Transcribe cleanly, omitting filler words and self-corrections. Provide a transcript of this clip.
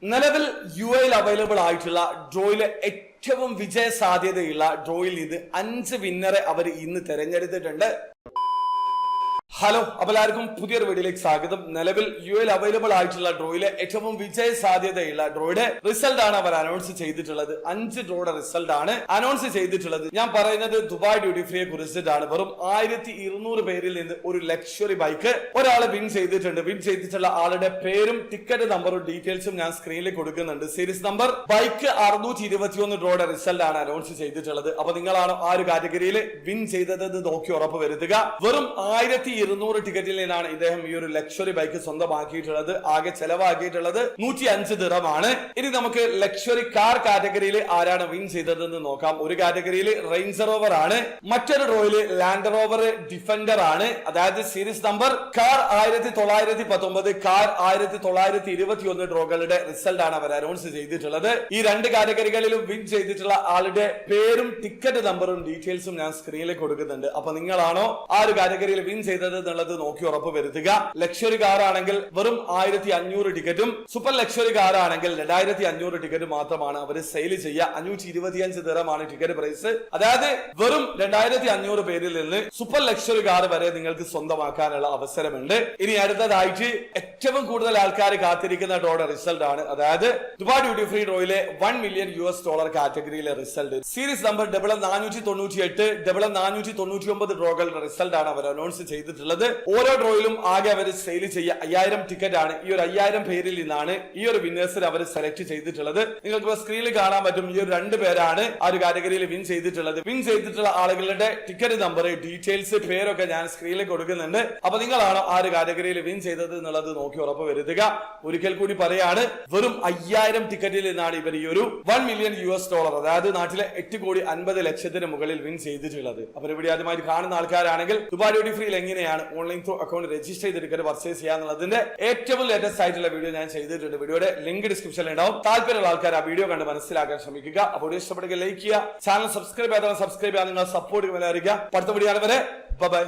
നിലവിൽ യുഎയിൽ അവൈലബിൾ ആയിട്ടുള്ള ഡ്രോയിലെ ഏറ്റവും വിജയ സാധ്യതയുള്ള ഡ്രോയിൽ നിന്ന് 5 വിന്നറെ അവർ ഇന്ന് തെരഞ്ഞെടുത്തിട്ടുണ്ട്. ഹലോ, അപ്പോൾ എല്ലാവർക്കും പുതിയൊരു വീഡിയോയിലേക്ക് സ്വാഗതം. നിലവിൽ യുഎയിൽ അവൈലബിൾ ആയിട്ടുള്ള ഡ്രോയിലെ ഏറ്റവും വിജയ സാധ്യതയുള്ള ഡ്രോയുടെ റിസൾട്ട് ആണ് അവർ അനൗൺസ് ചെയ്തിട്ടുള്ളത്. 5 ഡ്രോയുടെ റിസൾട്ട് ആണ് അനൗൺസ് ചെയ്തിട്ടുള്ളത്. ഞാൻ പറയുന്നത് ദുബായ് ഡ്യൂട്ടി ഫ്രീയെ കുറിച്ചിട്ടാണ്. വെറും 1200 പേരിൽ നിന്ന് ഒരു ലക്ഷറി ബൈക്ക് ഒരാൾ വിൻ ചെയ്തിട്ടുണ്ട്. വിൻ ചെയ്തിട്ടുള്ള ആളുടെ പേരും ടിക്കറ്റ് നമ്പറും ഡീറ്റെയിൽസും ഞാൻ സ്ക്രീനിൽ കൊടുക്കുന്നുണ്ട്. സീരീസ് നമ്പർ ബൈക്ക് 621 ഡ്രോയുടെ റിസൾട്ട് ആണ് അനൗൺസ് ചെയ്തിട്ടുള്ളത്. അപ്പൊ നിങ്ങളാണ് ആ ഒരു കാറ്റഗറിയിൽ വിൻ ചെയ്തത് നോക്കി ഉറപ്പ് വരുത്തുക. വെറും 1200 ടിക്കറ്റിൽ നിന്നാണ് ഇദ്ദേഹം ഈ ഒരു ലക്ഷറി ബൈക്ക് സ്വന്തമാക്കിയിട്ടുള്ളത്. ആകെ ചെലവാക്കിയിട്ടുള്ളത് 105 ദിറമാണ്. ഇനി നമുക്ക് ലക്ഷറി കാർ കാറ്റഗറിയിൽ ആരാണ് വിൻ ചെയ്തതെന്ന് നോക്കാം. ഒരു കാറ്റഗറിയിൽ റേഞ്ച് റോവർ ആണ്, മറ്റൊരു ഡ്രോയില് ലാൻഡ് റോവർ ഡിഫൻഡർ ആണ്. അതായത് സീരീസ് നമ്പർ കാർ 1919, കാർ 1921 ഡ്രോകളുടെ റിസൾട്ട് ആണ് അവർ അനൗൺസ് ചെയ്തിട്ടുള്ളത്. ഈ 2 കാറ്റഗറികളിലും വിൻ ചെയ്തിട്ടുള്ള ആളുടെ പേരും ടിക്കറ്റ് നമ്പറും ഡീറ്റെയിൽസും ഞാൻ സ്ക്രീനിൽ കൊടുക്കുന്നുണ്ട്. അപ്പൊ നിങ്ങളാണോ ആ ഒരു കാറ്റഗറിയിൽ വിൻ ചെയ്തത് എന്നുള്ളത് നോക്കി ഉറപ്പ് വരുത്തുക. ലക്ഷറി കാർ ആണെങ്കിൽ വെറും 1500 ടിക്കറ്റും സൂപ്പർ ലക്ഷറി കാർ ആണെങ്കിൽ 2500 ടിക്കറ്റ് മാത്രമാണ് അവർ സെയിൽ ചെയ്യുക. 525 ദിറമാണ് ടിക്കറ്റ് പ്രൈസ്. അതായത് വെറും 2500 പേരിൽ നിന്ന് സൂപ്പർ ലക്ഷറി കാർ വരെ നിങ്ങൾക്ക് സ്വന്തമാക്കാനുള്ള അവസരമുണ്ട്. ഇനി അടുത്തതായിട്ട് ഏറ്റവും കൂടുതൽ ആൾക്കാർ കാത്തിരിക്കുന്ന ഡ്രോയുടെ റിസൾട്ട് ആണ്. അതായത് ദുബായ് ഡ്യൂട്ടി ഫ്രീ ഡ്രോയിലെ $1 മില്യൺ കാറ്റഗറിയിലെ റിസൾട്ട് സീരീസ് നമ്പർ 498 499 ഡ്രോകളുടെ റിസൾട്ട് ആണ് അവർ അനൗൺസ് ചെയ്തിട്ടുള്ളത്. ഓരോ ഡ്രോയിലും ആകെ അവർ സെയിൽ ചെയ്യുക 5000 ടിക്കറ്റ് ആണ്. ഈ ഒരു 5000 പേരിൽ നിന്നാണ് ഈ ഒരു വിന്നേഴ്സിനെ അവർ സെലക്ട് ചെയ്തിട്ടുള്ളത്. നിങ്ങൾക്ക് സ്ക്രീനിൽ കാണാൻ പറ്റും. ഈ ഒരു 2 പേരാണ് ആ ഒരു കാറ്റഗറിയിൽ വിൻ ചെയ്തിട്ടുള്ളത്. വിൻ ചെയ്തിട്ടുള്ള ആളുകളുടെ ടിക്കറ്റ് നമ്പർ, ഡീറ്റെയിൽസ്, പേരൊക്കെ ഞാൻ സ്ക്രീനിൽ കൊടുക്കുന്നുണ്ട്. അപ്പൊ നിങ്ങളാണോ ആ ഒരു കാറ്റഗറിയിൽ വിൻ ചെയ്തത് എന്നുള്ളത് നോക്കി ഉറപ്പ് വരുത്തുക. ഒരിക്കൽ കൂടി പറയാണ്, വെറും 5000 ടിക്കറ്റിൽ നിന്നാണ് ഇവർ ഈ ഒരു $1 മില്യൺ അതായത് നാട്ടിലെ 8,50,00,000 മുകളിൽ വിൻ ചെയ്തിട്ടുള്ളത്. അപ്പൊ ഇവിടെ ആദ്യമായി കാണുന്ന ആൾക്കാരാണെങ്കിൽ ദുബായ് ഡ്യൂട്ടി ഫ്രീയിൽ എങ്ങനെയാണ് ഓൺലൈൻ ത്രൂ അക്കൗണ്ട് രജിസ്റ്റർ ചെയ്തിട്ട് പർച്ചേസ് ചെയ്യാന്നുള്ളതിന്റെ ഏറ്റവും ലേറ്റസ്റ്റ് ആയിട്ടുള്ള വീഡിയോ ഞാൻ ചെയ്തിട്ടുണ്ട്. വീഡിയോയുടെ ലിങ്ക് ഡിസ്ക്രിപ്ഷനിൽ ഉണ്ടാവും. താല്പര്യമുള്ള ആൾക്കാർ ആ വീഡിയോ കണ്ട് മനസ്സിലാക്കാൻ ശ്രമിക്കുക. അപ്പോൾ ഇഷ്ടപ്പെടുക ലൈക്ക് ചെയ്യുക, ചാനൽ സബ്സ്ക്രൈബ് ചെയ്യാതെ സബ്സ്ക്രൈബ് ചെയ്യാൻ നിങ്ങൾ സപ്പോർട്ട് അറിയിക്കുക. അടുത്ത വീഡിയോ വരെ ബൈ.